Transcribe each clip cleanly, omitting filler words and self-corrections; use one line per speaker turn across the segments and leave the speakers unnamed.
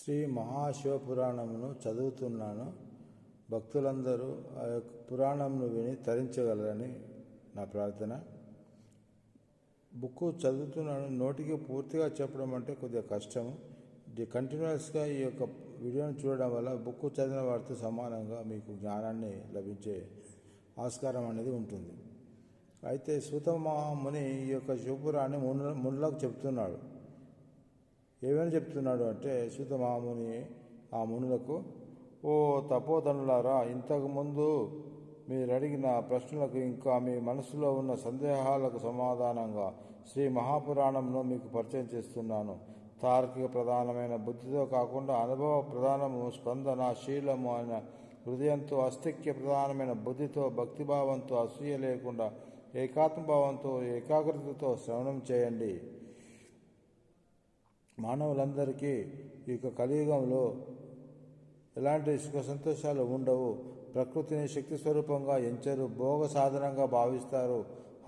శ్రీ మహాశివపురాణమును చదువుతున్నాను. భక్తులందరూ ఆ యొక్క పురాణంను విని తరించగలరని నా ప్రార్థన. బుక్ చదువుతున్నాను, నోటికి పూర్తిగా చెప్పడం అంటే కొద్దిగా కష్టము. కంటిన్యూస్గా ఈ యొక్క వీడియోని చూడడం వల్ల బుక్ చదివిన వారితో సమానంగా మీకు జ్ఞానాన్ని లభించే ఆస్కారం అనేది ఉంటుంది. అయితే సూత మహాముని ఈ యొక్క శివపురాన్ని మునులకు చెప్తున్నాడు. ఏమని చెప్తున్నాడు అంటే, సూత మహాముని ఆ మునులకు, ఓ తపోధనులారా, ఇంతకుముందు మీరు అడిగిన ప్రశ్నలకు ఇంకా మీ మనసులో ఉన్న సందేహాలకు సమాధానంగా శ్రీ మహాపురాణంలో మీకు పరిచయం చేస్తున్నాను. తార్కిక ప్రధానమైన బుద్ధితో కాకుండా అనుభవ ప్రధానము, స్పందన శీలము అయిన హృదయంతో, అస్తిక్య ప్రధానమైన బుద్ధితో, భక్తిభావంతో, అసూయ లేకుండా ఏకాత్మభావంతో, ఏకాగ్రతతో శ్రవణం చేయండి. మానవులందరికీ ఈ కలియుగంలో ఎలాంటి సుఖ సంతోషాలు ఉండవు. ప్రకృతిని శక్తి స్వరూపంగా ఎంచరు, భోగ సాధనంగా భావిస్తారు.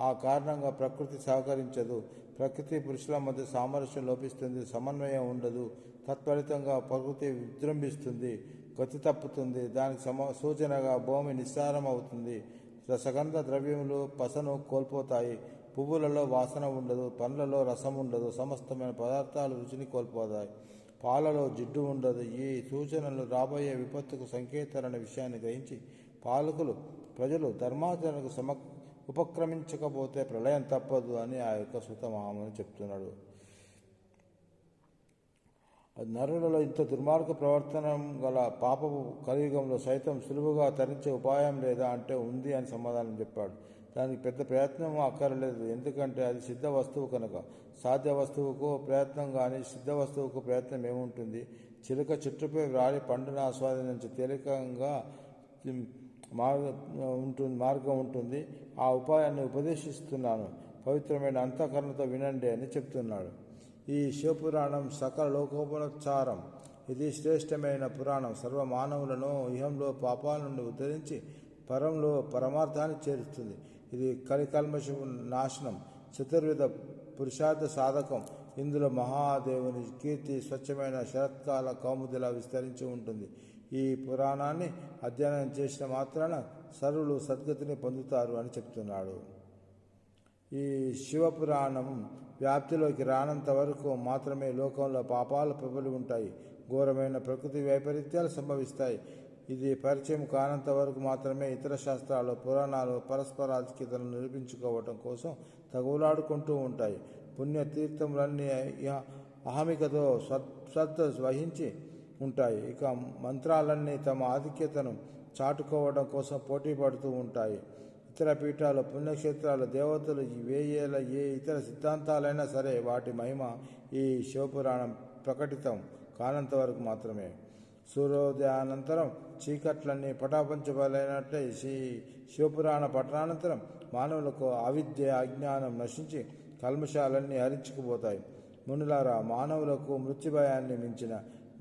ఆ కారణంగా ప్రకృతి సహకరించదు. ప్రకృతి పురుషుల మధ్య సామరస్యం లోపిస్తుంది, సమన్వయం ఉండదు. తత్ఫలితంగా ప్రకృతి విజృంభిస్తుంది, గతి తప్పుతుంది. దానికి సూచనగా భూమి నిస్సారం అవుతుంది. రసగంధ ద్రవ్యములు పసను కోల్పోతాయి. పువ్వులలో వాసన ఉండదు, పండ్లలో రసం ఉండదు, సమస్తమైన పదార్థాలు రుచిని కోల్పోతాయి. పాలలో జిడ్డు ఉండదు. ఈ సూచనలు రాబోయే విపత్తుకు సంకేతాలనే విషయాన్ని గ్రహించి పాలకులు ప్రజలు ధర్మాచరణకు ఉపక్రమించకపోతే ప్రళయం తప్పదు అని ఆ యొక్క సూత మహాముని చెప్తున్నాడు. నరులలో ఇంత దుర్మార్గ ప్రవర్తన గల పాపపు కలియుగంలో సైతం సులువుగా తరించే ఉపాయం లేదా అంటే ఉంది అని సమాధానం చెప్పాడు. దానికి పెద్ద ప్రయత్నం అక్కర్లేదు, ఎందుకంటే అది సిద్ధ వస్తువు కనుక. సాధ్య వస్తువుకు ప్రయత్నం కానీ సిద్ధ వస్తువుకు ప్రయత్నం ఏముంటుంది? చిలుక చెట్టుపై వ్రాలి పండును ఆస్వాదించే తేలికంగా మార్గం ఉంటుంది. ఆ ఉపాయాన్ని ఉపదేశిస్తున్నాను. పవిత్రమైన అంతఃకరణతో వినండి అని చెప్తున్నాడు. ఈ శివపురాణం సకల లోకోపచారం. ఇది శ్రేష్టమైన పురాణం. సర్వ మానవులను ఇహంలో పాపాల నుండి ఉద్ధరించి పరంలో పరమార్థాన్ని చేరుస్తుంది. ఇది కలికల్మషము నాశనం, చతుర్విధ పురుషార్థ సాధకం. ఇందులో మహాదేవుని కీర్తి స్వచ్ఛమైన శరత్కాల కౌముదిలా విస్తరించి ఉంటుంది. ఈ పురాణాన్ని అధ్యయనం చేసిన మాత్రాన సర్వులు సద్గతిని పొందుతారు అని చెప్తున్నాడు. ఈ శివపురాణం వ్యాప్తిలోకి రానంత వరకు మాత్రమే లోకంలో పాపాలు ప్రబలి ఉంటాయి, ఘోరమైన ప్రకృతి వైపరీత్యాలు సంభవిస్తాయి. ఇది పరిచయం కానంత వరకు మాత్రమే ఇతర శాస్త్రాలు, పురాణాలు పరస్పరాధిక్యతను నిరూపించుకోవటం కోసం తగులాడుకుంటూ ఉంటాయి. పుణ్యతీర్థములన్నీ అహమికతో శ్రద్ధ వహించి ఉంటాయి. ఇక మంత్రాలన్నీ తమ ఆధిక్యతను చాటుకోవడం కోసం పోటీ పడుతూ ఉంటాయి. ఇతర పీఠాలు, పుణ్యక్షేత్రాలు, దేవతలు, వేయేల ఏ ఇతర సిద్ధాంతాలైనా సరే వాటి మహిమ ఈ శివపురాణం ప్రకటితం కానంత వరకు మాత్రమే. సూర్యోదయానంతరం చీకట్లన్నీ పటాపంచబలైనట్లే శివపురాణ పఠనానంతరం మానవులకు అవిద్య, అజ్ఞానం నశించి కల్మషాలన్నీ హరించుకుపోతాయి. మునులారా, మానవులకు మృత్యుభయాన్ని మించిన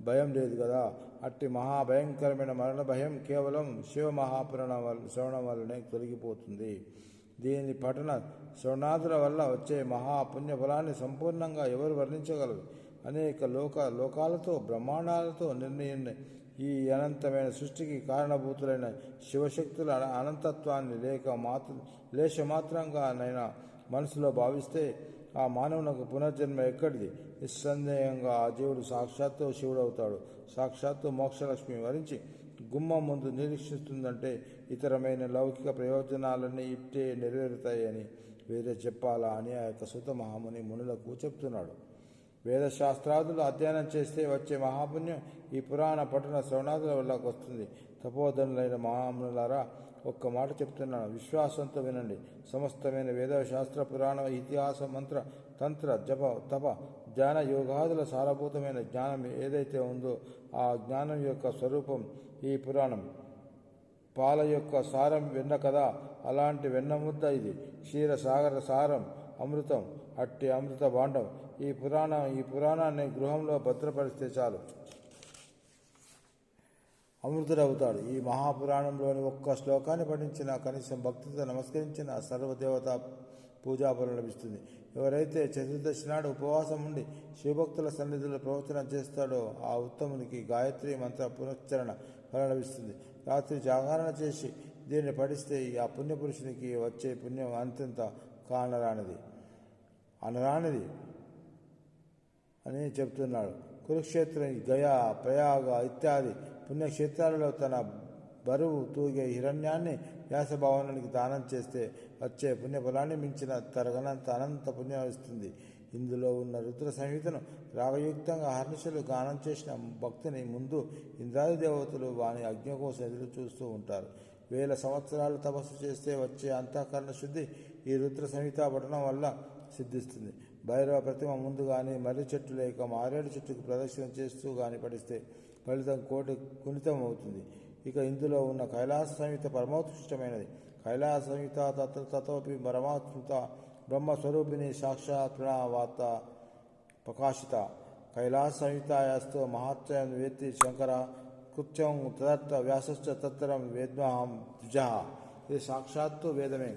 భయం లేదు కదా. అట్టి మహాభయంకరమైన మరణ భయం కేవలం శివ మహాపురాణ శ్రవణం వల్లనే తొలగిపోతుంది. దీని పఠన శ్రవణాదుల వల్ల వచ్చే మహాపుణ్య ఫలాన్ని సంపూర్ణంగా ఎవరు వర్ణించగలరు? అనేక లోకాలతో బ్రహ్మాండాలతో నిర్ణయం ఈ అనంతమైన సృష్టికి కారణభూతులైన శివశక్తుల అనంతత్వాన్ని లేశమాత్రంగా నైనా మనసులో భావిస్తే ఆ మానవునకు పునర్జన్మ ఎక్కడిది? నిస్సందేహంగా ఆ జీవుడు సాక్షాత్తు శివుడవుతాడు. సాక్షాత్తు మోక్షలక్ష్మి వరించి గుమ్మం ముందు నిరీక్షిస్తుందంటే ఇతరమైన లౌకిక ప్రయోజనాలన్నీ ఇట్టే నెరవేరుతాయి అని వేరే చెప్పాలా అని ఆ యొక్క సూత మహాముని మునులకు చెప్తున్నాడు. వేదశాస్త్రాదులు అధ్యయనం చేస్తే వచ్చే మహాపుణ్యం ఈ పురాణ పఠన శ్రవణాదుల వల్ల వస్తుంది. తపోధనులైన మహామునులారా, ఒక్క మాట చెప్తున్నాను, విశ్వాసంతో వినండి. సమస్తమైన వేదశాస్త్ర, పురాణ, ఇతిహాస, మంత్ర, తంత్ర, జప, తప, ధ్యాన, యోగాదుల సారభూతమైన జ్ఞానం ఏదైతే ఉందో ఆ జ్ఞానం యొక్క స్వరూపం ఈ పురాణం. పాల యొక్క సారం వెన్న కదా, అలాంటి వెన్నముద్ద ఇది. క్షీరసాగర సారం అమృతం, అట్టి అమృత భాండం ఈ పురాణాన్ని గృహంలో భద్రపరిస్తే చాలు, అమృతుడవుతాడు. ఈ మహాపురాణంలోని ఒక్క శ్లోకాన్ని పఠించిన, కనీసం భక్తితో నమస్కరించిన సర్వదేవత పూజాఫలం లభిస్తుంది. ఎవరైతే చతుర్దశి నాడు ఉపవాసం ఉండి శివభక్తుల సన్నిధిలో ప్రవచనం చేస్తాడో ఆ ఉత్తమునికి గాయత్రి మంత్ర పునశ్చరణ ఫలం లభిస్తుంది. రాత్రి జాగరణ చేసి దీన్ని పఠిస్తే ఆ పుణ్యపురుషునికి వచ్చే పుణ్యం అంత్యంత అనరానిది అని చెప్తున్నాడు. కురుక్షేత్రం, గయా, ప్రయాగ ఇత్యాది పుణ్యక్షేత్రాలలో తన బరువు తూగే హిరణ్యాన్ని వ్యాసభవనానికి దానం చేస్తే వచ్చే పుణ్యఫలాన్ని మించిన తరగనంత అనంత పుణ్యం వస్తుంది. ఇందులో ఉన్న రుద్ర సంహితను రాగయుక్తంగా హర్నిశలు గానం చేసిన భక్తుని ముందు ఇంద్రాది దేవతలు వాని అజ్ఞ కోసం ఎదురు చూస్తూ ఉంటారు. 1000 సంవత్సరాలు తపస్సు చేస్తే వచ్చే అంతఃకరణ శుద్ధి ఈ రుద్ర సంహిత పఠనం వల్ల సిద్ధిస్తుంది. భైరవ ప్రతిమ ముందు కానీ మర్రి చెట్టు లేక మారేడు చెట్టుకు ప్రదక్షిణ చేస్తూ కానీ పఠిస్తే ఫలితం కోటి గుణితం అవుతుంది. ఇక ఇందులో ఉన్న కైలాస సంహిత పరమోత్కృష్టమైనది. కైలాస సంహిత తతోపి పరమాత్మత బ్రహ్మస్వరూపిణి సాక్షాత్ ప్రణవార్త ప్రకాశిత. కైలాస సంహితాయాస్తో మహాత్మయం వేత్తి శంకర కృత్యం తదర్థ వ్యాసశ్చ తత్తరం వేద్మహం ద్విజ. ఇది సాక్షాత్తు వేదమే.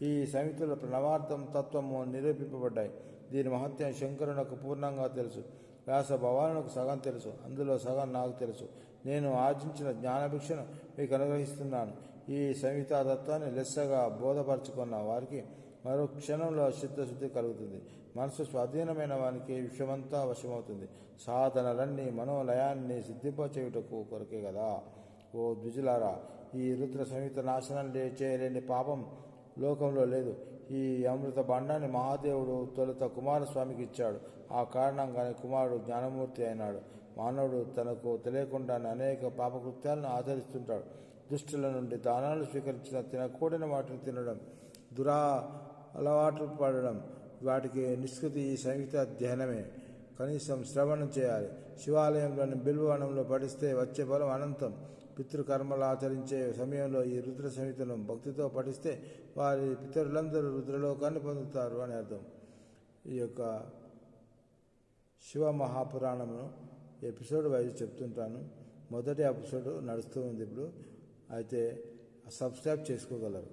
ఈ సంహితలో ప్రణవార్థం తత్వము నిరూపింపబడ్డాయి. దీని మహత్యం శంకరునకు పూర్ణంగా తెలుసు, వ్యాస భగవానునికి సగం తెలుసు, అందులో సగం నాకు తెలుసు. నేను ఆర్జించిన జ్ఞానభిక్షను మీకు అనుగ్రహిస్తున్నాను. ఈ సంహితా తత్వాన్ని లెస్సగా బోధపరచుకున్న వారికి మరో క్షణంలో చిత్తశుద్ధి కలుగుతుంది. మనసు స్వాధీనమైన వానికి విశ్వమంతా వశమవుతుంది. సాధనలన్నీ మనోలయాన్ని సిద్ధింపచేయుటకు కొరకే కదా. ఓ ద్విజులారా, ఈ రుద్ర సంహిత నాశనం చేయలేని పాపం లోకంలో లేదు. ఈ అమృత భాండాన్ని మహాదేవుడు తొలుత కుమారస్వామికి ఇచ్చాడు. ఆ కారణంగానే కుమారుడు జ్ఞానమూర్తి అయినాడు. మానవుడు తనకు తెలియకుండానే అనేక పాపకృత్యాలను ఆచరిస్తుంటాడు. దుష్టుల నుండి దానాలు స్వీకరించిన తినకూడని వాటిని తినడం, అలవాట్లు పడడం, వాటికి నిష్కృతి ఈ సంహిత ధ్యానమే. కనీసం శ్రవణం చేయాలి. శివాలయంలోని బిల్వవనంలో పఠిస్తే వచ్చే ఫలం అనంతం. పితృకర్మలు ఆచరించే సమయంలో ఈ రుద్ర సంహితను భక్తితో పఠిస్తే వారి పితరులందరూ రుద్రలోకాన్ని పొందుతారు అని అర్థం. ఈ యొక్క శివ మహాపురాణమును ఎపిసోడ్ వైజ్ చెప్తుంటాను. మొదటి ఎపిసోడ్ నడుస్తూ ఉంది ఇప్పుడు. అయితే సబ్స్క్రైబ్ చేసుకోగలరు.